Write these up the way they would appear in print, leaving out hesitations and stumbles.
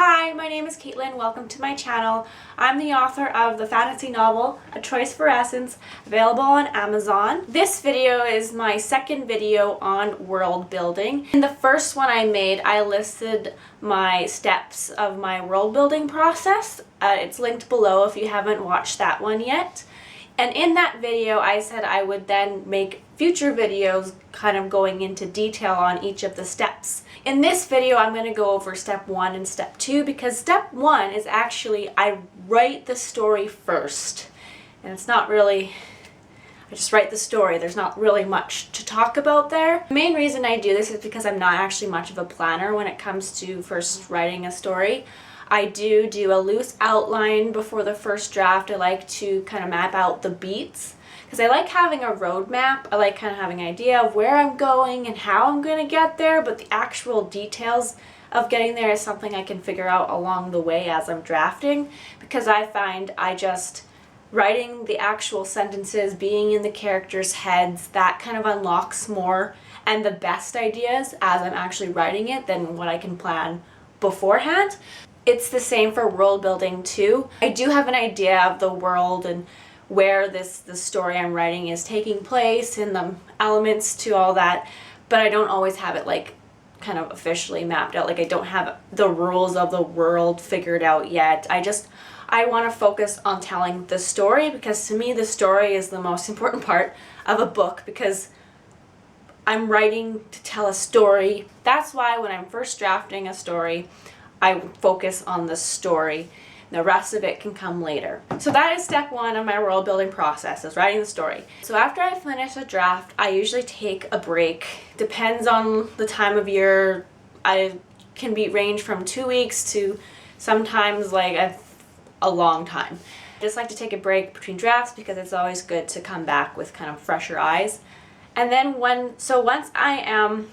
Hi, my name is Caitlin. Welcome to my channel. I'm the author of the fantasy novel, A Choice for Essence, available on Amazon. This video is my second video on world building. In the first one I made, I listed my steps of my world building process. It's linked below if you haven't watched that one yet. And in that video, I said I would then make future videos kind of going into detail on each of the steps. In this video, I'm going to go over step 1 and step 2 because step 1 is actually I write the story first. And it's not really, I just write the story. There's not really much to talk about there. The main reason I do this is because I'm not actually much of a planner when it comes to first writing a story. I do a loose outline before the first draft. I like to kind of map out the beats because I like having a roadmap. I like kind of having an idea of where I'm going and how I'm going to get there, but the actual details of getting there is something I can figure out along the way as I'm drafting, because I find writing the actual sentences, being in the characters' heads, that kind of unlocks more and the best ideas as I'm actually writing it than what I can plan beforehand. It's the same for world building too. I do have an idea of the world and where the story I'm writing is taking place and the elements to all that, but I don't always have it like kind of officially mapped out. Like I don't have the rules of the world figured out yet. I want to focus on telling the story, because to me the story is the most important part of a book, because I'm writing to tell a story. That's why when I'm first drafting a story, I focus on the story. The rest of it can come later. So that is step 1 of my world building process, is writing the story. So after I finish a draft, I usually take a break. Depends on the time of year. I can range from 2 weeks to sometimes like a long time. I just like to take a break between drafts because it's always good to come back with kind of fresher eyes. And then once I am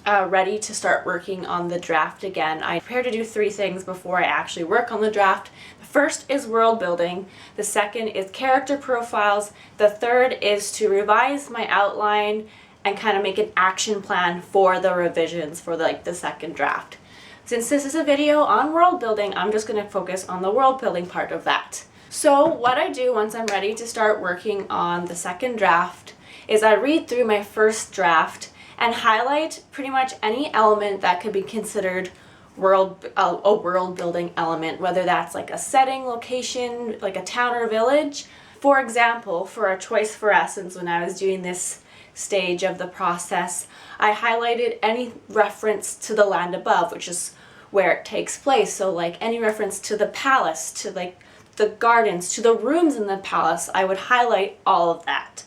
ready to start working on the draft again, I prepare to do 3 things before I actually work on the draft. The first is world building, the second is character profiles, the third is to revise my outline and kind of make an action plan for the revisions for the second draft. Since this is a video on world building, I'm just going to focus on the world building part of that. So what I do once I'm ready to start working on the second draft is I read through my first draft and highlight pretty much any element that could be considered a world building element, whether that's like a setting, location, like a town or village. For example, for A Choice for Essence, when I was doing this stage of the process, I highlighted any reference to the land above, which is where it takes place. So like any reference to the palace, to like the gardens, to the rooms in the palace, I would highlight all of that.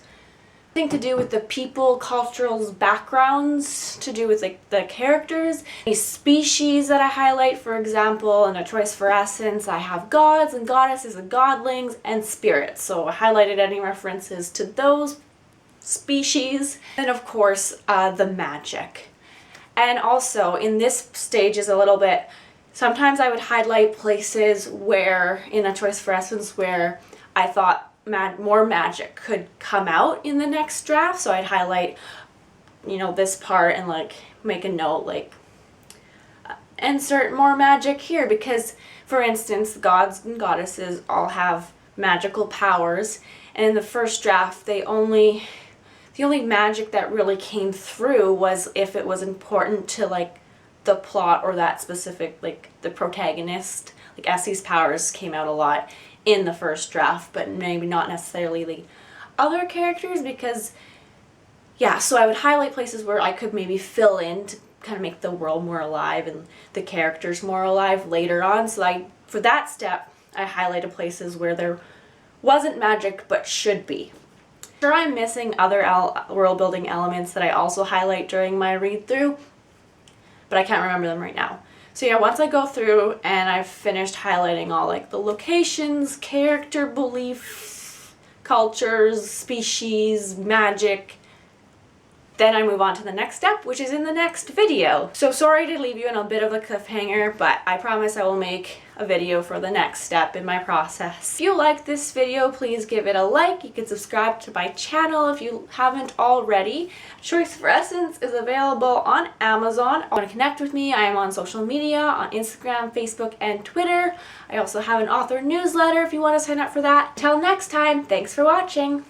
To do with the people, cultural backgrounds, to do with like the characters, any species that I highlight. For example, in A Choice for Essence, I have gods and goddesses and godlings and spirits, so I highlighted any references to those species. And of course the magic. And also in this stage is a little bit, sometimes I would highlight places where in A Choice for Essence where I thought more magic could come out in the next draft, so I'd highlight this part and like make a note like insert more magic here, because for instance gods and goddesses all have magical powers, and in the first draft the only magic that really came through was if it was important to like the plot or that specific, like the protagonist. Like Essie's powers came out a lot in the first draft, but maybe not necessarily the other characters, because so I would highlight places where I could maybe fill in to kind of make the world more alive and the characters more alive later on. So for that step, I highlighted places where there wasn't magic but should be. Sure, I'm missing other world building elements that I also highlight during my read through, but I can't remember them right now. So once I go through and I've finished highlighting all like the locations, character, belief, cultures, species, magic, Then I move on to the next step, which is in the next video. So sorry to leave you in a bit of a cliffhanger, but I promise I will make a video for the next step in my process. If you like this video, please give it a like. You can subscribe to my channel if you haven't already. Choice for Essence is available on Amazon. If you want to connect with me, I am on social media, on Instagram, Facebook, and Twitter. I also have an author newsletter if you want to sign up for that. Till next time, thanks for watching.